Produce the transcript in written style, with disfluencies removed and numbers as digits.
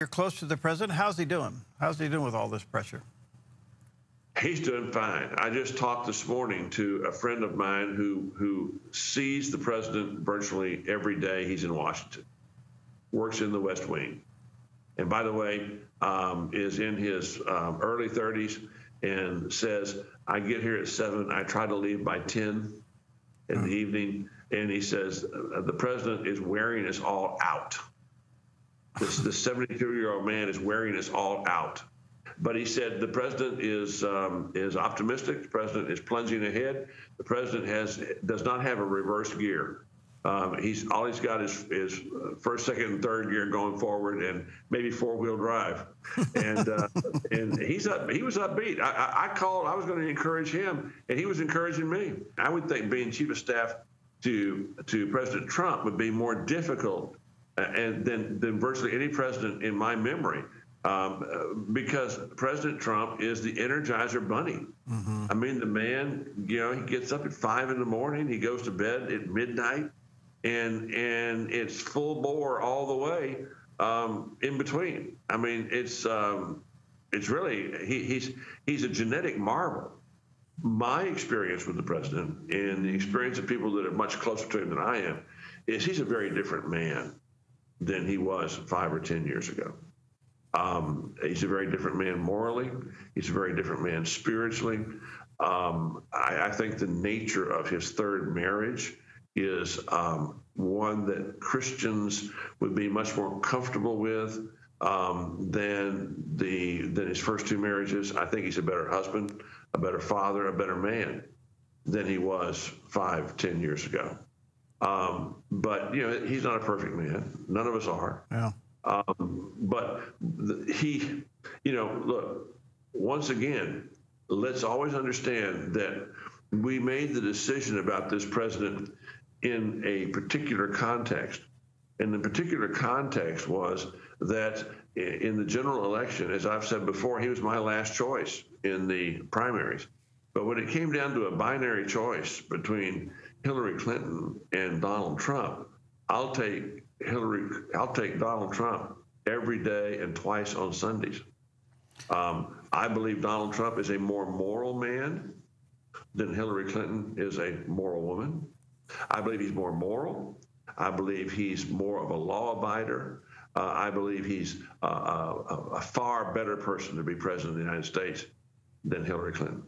You're close to the president. How's he doing? How's he doing with all this pressure? He's doing fine. I just talked this morning to a friend of mine who sees the president virtually every day he's in Washington, works in the West Wing, and by the way, is in his early 30s, and says, I get here at 7, I try to leave by 10 in the evening, and he says, the president is wearing us all out. This 72-year-old man is wearing us all out. But he said the president is optimistic. The president is plunging ahead. The president does not have a reverse gear. All he's got is first, second, and third gear going forward, and maybe four-wheel drive. And and he was upbeat. I called. I was going to encourage him, and he was encouraging me. I would think being chief of staff to President Trump would be more difficult than virtually any president in my memory. Because President Trump is the Energizer Bunny. I mean, the man, he gets up at 5 in the morning, he goes to bed at midnight, and it's full bore all the way in between. I mean, it's really he's a genetic marvel. My experience with the president, and the experience of people that are much closer to him than I am, is he's a very different man than he was 5 or 10 years ago. He's a very different man morally. He's a very different man spiritually. I think the nature of his third marriage is one that Christians would be much more comfortable with than his first 2 marriages. I think he's a better husband, a better father, a better man than he was 5, 10 years ago. But he's not a perfect man. None of us are. Yeah. But look, once again, let's always understand that we made the decision about this president in a particular context. And the particular context was that in the general election, as I've said before, he was my last choice in the primaries. But when it came down to a binary choice between Hillary Clinton and Donald Trump, I'll take Donald Trump every day and twice on Sundays. I believe Donald Trump is a more moral man than Hillary Clinton is a moral woman. I believe he's more moral. I believe he's more of a law abider. I believe he's a far better person to be president of the United States than Hillary Clinton.